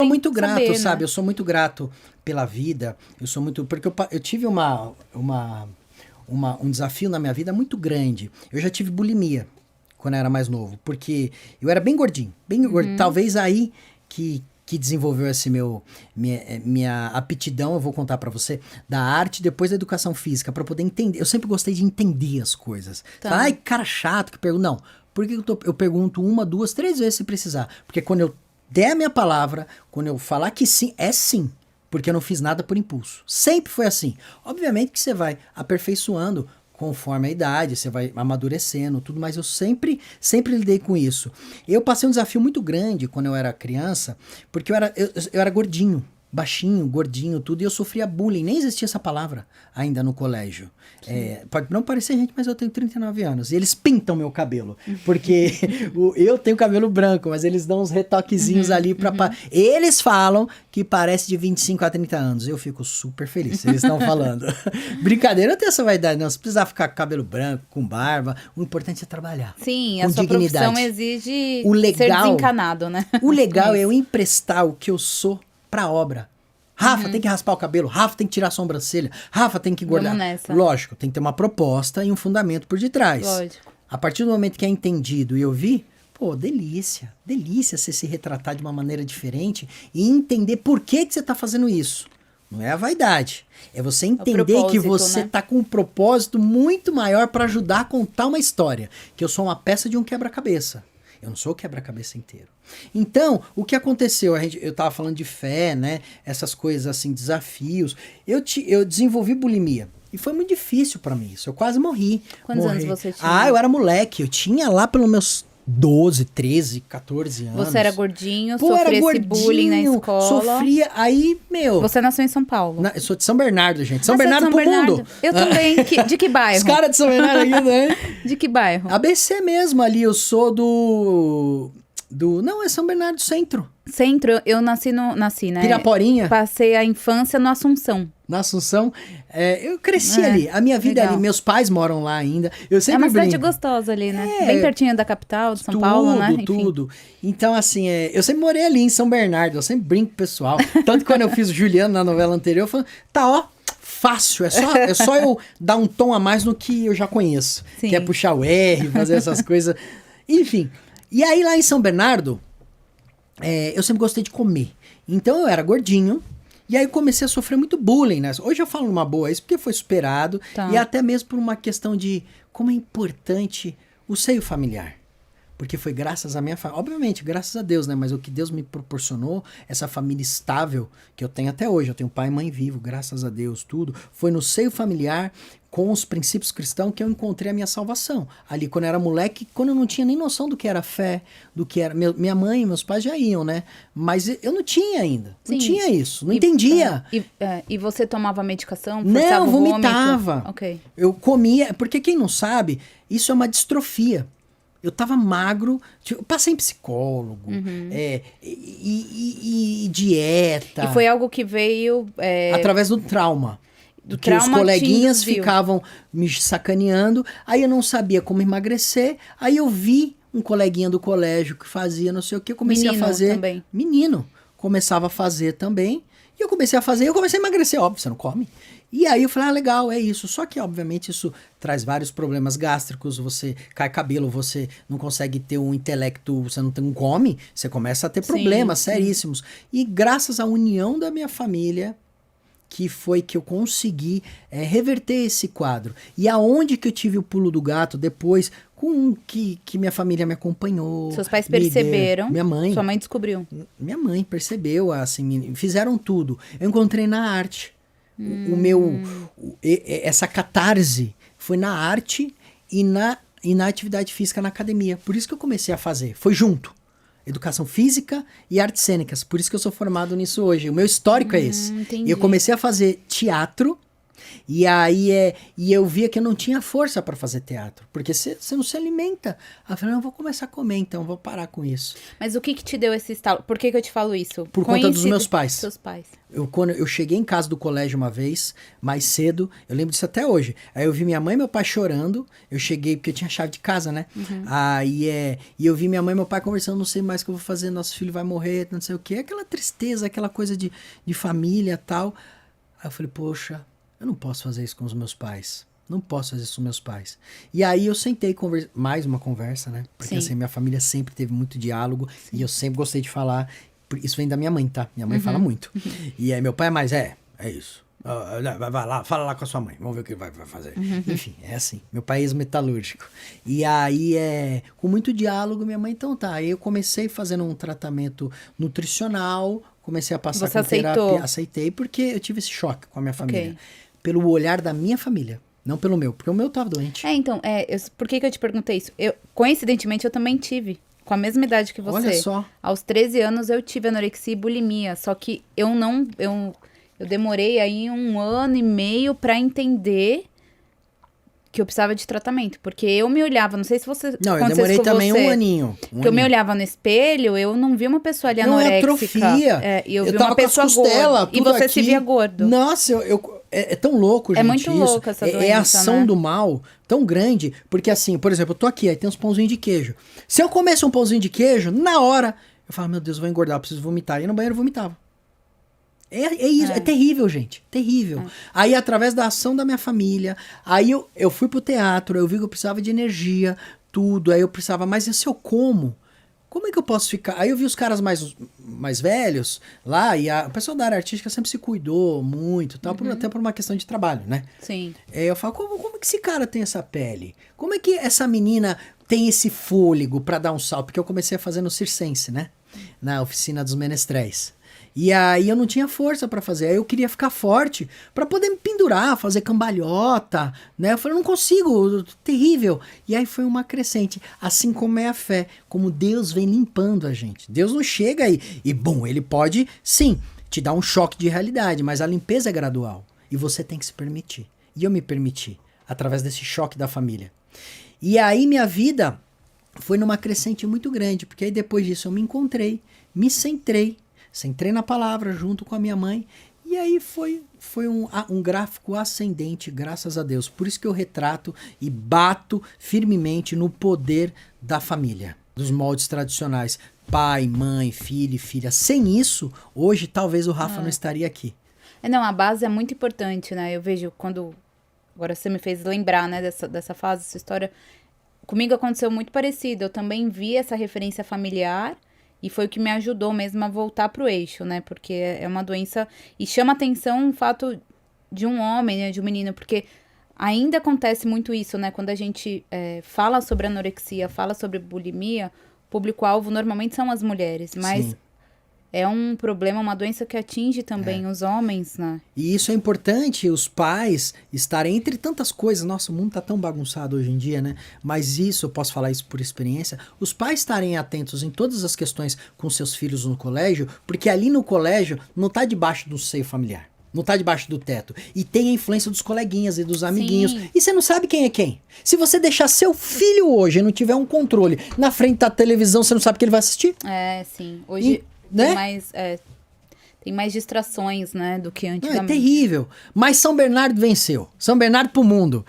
sou muito grato, saber, sabe? né? Eu sou muito grato pela vida. Eu sou muito. Porque eu tive um desafio na minha vida muito grande. Eu já tive bulimia quando eu era mais novo. Porque eu era bem gordinho. Bem gordinho. Talvez aí que desenvolveu esse minha aptidão, eu vou contar pra você, da arte depois da educação física, pra poder entender. Eu sempre gostei de entender as coisas. Tá. Fala, ai, cara chato que pergunta. Não. Por que eu pergunto uma, duas, três vezes se precisar? Porque quando eu der a minha palavra, quando eu falar que sim, é sim. Porque eu não fiz nada por impulso. Sempre foi assim. Obviamente que você vai aperfeiçoando conforme a idade, você vai amadurecendo, tudo, mas eu sempre lidei com isso. Eu passei um desafio muito grande quando eu era criança, porque eu era gordinho, baixinho, gordinho, tudo, e eu sofria bullying. Nem existia essa palavra ainda no colégio. Pode não parecer gente, mas eu tenho 39 anos. E eles pintam meu cabelo. Porque eu tenho cabelo branco, mas eles dão uns retoquezinhos ali pra... Eles falam que parece de 25 a 30 anos. Eu fico super feliz, eles estão falando. Brincadeira, eu tenho essa vaidade, não. Se precisar ficar com cabelo branco, com barba, o importante é trabalhar. Sim, com a sua dignidade. profissão exige O legal, ser desencanado, né? O legal é eu emprestar o que eu sou pra obra. Rafa, tem que raspar o cabelo. Rafa, tem que tirar a sobrancelha. Rafa, tem que engordar. Vamos nessa. Lógico, tem que ter uma proposta e um fundamento por detrás. Lógico. A partir do momento que é entendido e eu vi, pô, delícia. Delícia você se retratar de uma maneira diferente e entender por que você tá fazendo isso. Não é a vaidade. É você entender que você tá com um propósito muito maior para ajudar a contar uma história. Que eu sou uma peça de um quebra-cabeça. Eu não sou o quebra-cabeça inteiro. Então, o que aconteceu? Eu tava falando de fé, né? Essas coisas assim, desafios. Eu desenvolvi bulimia. E foi muito difícil pra mim isso. Eu quase morri. Quantos anos você tinha? Ah, eu era moleque. Eu tinha lá pelos meus 12, 13, 14 anos. Você era gordinho, Pô, sofria era esse gordinho, bullying na escola. Sofria, aí, meu... Você nasceu em São Paulo. Eu sou de São Bernardo, gente. São Você é de Bernardo pro mundo. Eu também. De que bairro? Os caras de São Bernardo aqui, né? De que bairro? ABC mesmo ali. Eu sou do... Não, é São Bernardo do Centro. Centro, eu nasci, né? Piraporinha. Passei a infância no Assunção. Na Assunção. Eu cresci ali. A minha vida legal. ali. Meus pais moram lá ainda. Eu sempre É uma cidade brinco. gostosa ali, né? Bem pertinho da capital, de São Paulo, né? Enfim. Tudo. Então, assim, eu sempre morei ali em São Bernardo. Eu sempre brinco com o pessoal. Tanto que quando eu fiz o Juliano na novela anterior, eu falei, tá, ó, fácil. É só eu dar um tom a mais no que eu já conheço. Sim. Que é puxar o R, fazer essas coisas. Enfim. E aí, lá em São Bernardo, eu sempre gostei de comer. Então, eu era gordinho. E aí, eu comecei a sofrer muito bullying, né? Hoje eu falo numa boa isso, porque foi superado. Tá. E até mesmo por uma questão de como é importante o seio familiar. Porque foi graças à minha família. Obviamente, graças a Deus, né? Mas o que Deus me proporcionou, essa família estável que eu tenho até hoje. Eu tenho pai e mãe vivo, graças a Deus, tudo. Foi no seio familiar, com os princípios cristãos, que eu encontrei a minha salvação. Ali, quando eu era moleque, quando eu não tinha nem noção do que era fé, do que era... Minha mãe e meus pais já iam, né? Mas eu não tinha ainda. Não tinha isso. Não entendia. E você tomava medicação? Não, o vomitava. vômito? Ok. Eu comia... Porque quem não sabe, isso é uma distrofia. Eu tava magro, eu passei em psicólogo, e dieta. E foi algo que veio... através do trauma. Do que os trauma coleguinhas te induziu. ficavam me sacaneando, aí eu não sabia como emagrecer, aí eu vi um coleguinha do colégio que fazia não sei o que, eu comecei Menino a fazer. também. Menino. Começava a fazer também, e eu comecei a fazer, eu comecei a emagrecer, óbvio, você não come. E aí eu falei, legal, é isso. Só que, obviamente, isso traz vários problemas gástricos, você cai cabelo, você não consegue ter um intelecto, você não come, você começa a ter problemas seríssimos. E graças à união da minha família, que foi que eu consegui reverter esse quadro. E aonde que eu tive o pulo do gato depois, com que minha família me acompanhou. Seus pais perceberam. Minha mãe. Sua mãe descobriu. Minha mãe percebeu, assim, fizeram tudo. Eu encontrei na arte. Essa catarse foi na arte e na atividade física na academia. Por isso que eu comecei a fazer. Foi junto. Educação física e artes cênicas. Por isso que eu sou formado nisso hoje. O meu histórico é esse. Entendi. Eu comecei a fazer teatro E aí e eu via que eu não tinha força para fazer teatro, porque você não se alimenta. Aí eu falei, não, eu vou começar a comer, então vou parar com isso. Mas o que te deu esse estalo? Por que eu te falo isso? Por conta dos meus pais. Seus pais. Quando eu cheguei em casa do colégio uma vez, mais cedo, eu lembro disso até hoje. Aí eu vi minha mãe e meu pai chorando. Eu cheguei, porque eu tinha chave de casa, né? E eu vi minha mãe e meu pai conversando, não sei mais o que eu vou fazer, nosso filho vai morrer, não sei o quê. Aquela tristeza, aquela coisa de família e tal. Aí eu falei, poxa, eu não posso fazer isso com os meus pais. Não posso fazer isso com meus pais. E aí eu sentei, mais uma conversa, né? Porque assim, minha família sempre teve muito diálogo. Sim. E eu sempre gostei de falar. Isso vem da minha mãe, tá? Minha mãe fala muito. E aí meu pai é mais, é isso. Vai lá, fala lá com a sua mãe. Vamos ver o que vai fazer. Enfim, é assim. Meu pai é ex-metalúrgico. E aí, com muito diálogo, minha mãe, então tá. Aí eu comecei fazendo um tratamento nutricional. Comecei a passar com terapia. Aceitei porque eu tive esse choque com a minha família. Pelo olhar da minha família. Não pelo meu, porque o meu tava doente. Então, por que eu te perguntei isso? Coincidentemente, eu também tive. Com a mesma idade que você. Olha só. Aos 13 anos eu tive anorexia e bulimia. Só que eu demorei aí 1 ano e meio pra entender que eu precisava de tratamento. Porque eu me olhava, não sei se você... Não, eu demorei também 1 aninho. Eu me olhava no espelho, eu não vi uma pessoa ali anoréxica. Atrofia. E eu vi uma pessoa gorda. E você se via gordo. Nossa, é tão louco, gente. É muito louco essa doença, é a ação né? do mal tão grande, porque assim, por exemplo, eu tô aqui, aí tem uns pãozinhos de queijo. Se eu comesse um pãozinho de queijo, na hora, eu falo, meu Deus, eu vou engordar, eu preciso vomitar. E no banheiro eu vomitava. É isso, é terrível, gente, terrível. Aí, através da ação da minha família, aí eu fui pro teatro, eu vi que eu precisava de energia, tudo, aí eu precisava, mas e se eu como é que eu posso ficar? Aí eu vi os caras mais velhos lá, e a pessoa da área artística sempre se cuidou muito, tal, até por uma questão de trabalho, né? Sim. Aí eu falo, como que esse cara tem essa pele? Como é que essa menina tem esse fôlego pra dar um salto? Porque eu comecei a fazer no Circense, né? Na oficina dos menestréis. E aí eu não tinha força pra fazer, aí eu queria ficar forte pra poder me pendurar, fazer cambalhota, né? Eu falei, não consigo, terrível. E aí foi uma crescente, assim como é a fé, como Deus vem limpando a gente. Deus não chega aí e bom, ele pode, sim, te dar um choque de realidade, mas a limpeza é gradual e você tem que se permitir. E eu me permiti, através desse choque da família. E aí minha vida foi numa crescente muito grande, porque aí depois disso eu me encontrei, me centrei na palavra junto com a minha mãe, e aí foi um gráfico ascendente, graças a Deus. Por isso que eu retrato e bato firmemente no poder da família, dos moldes tradicionais, pai, mãe, filho e filha. Sem isso, hoje talvez o Rafa não estaria aqui. Não, a base é muito importante, né? Eu vejo quando... Agora você me fez lembrar, né, dessa fase, dessa história. Comigo aconteceu muito parecido. Eu também vi essa referência familiar e foi o que me ajudou mesmo a voltar pro eixo, né? Porque é uma doença... E chama atenção o fato de um homem, né, de um menino, porque ainda acontece muito isso, né? Quando a gente fala sobre anorexia, fala sobre bulimia, o público-alvo normalmente são as mulheres, mas... Sim. É um problema, uma doença que atinge também os homens, né? E isso é importante, os pais estarem entre tantas coisas. Nossa, o mundo tá tão bagunçado hoje em dia, né? Mas isso, eu posso falar isso por experiência, os pais estarem atentos em todas as questões com seus filhos no colégio, porque ali no colégio não tá debaixo do seio familiar. Não tá debaixo do teto. E tem a influência dos coleguinhas e dos amiguinhos. Sim. E você não sabe quem é quem. Se você deixar seu filho hoje e não tiver um controle na frente da televisão, você não sabe o que ele vai assistir? Sim. Hoje... Né? Tem mais distrações, né, do que antigamente. É terrível. Mas São Bernardo venceu. São Bernardo pro mundo.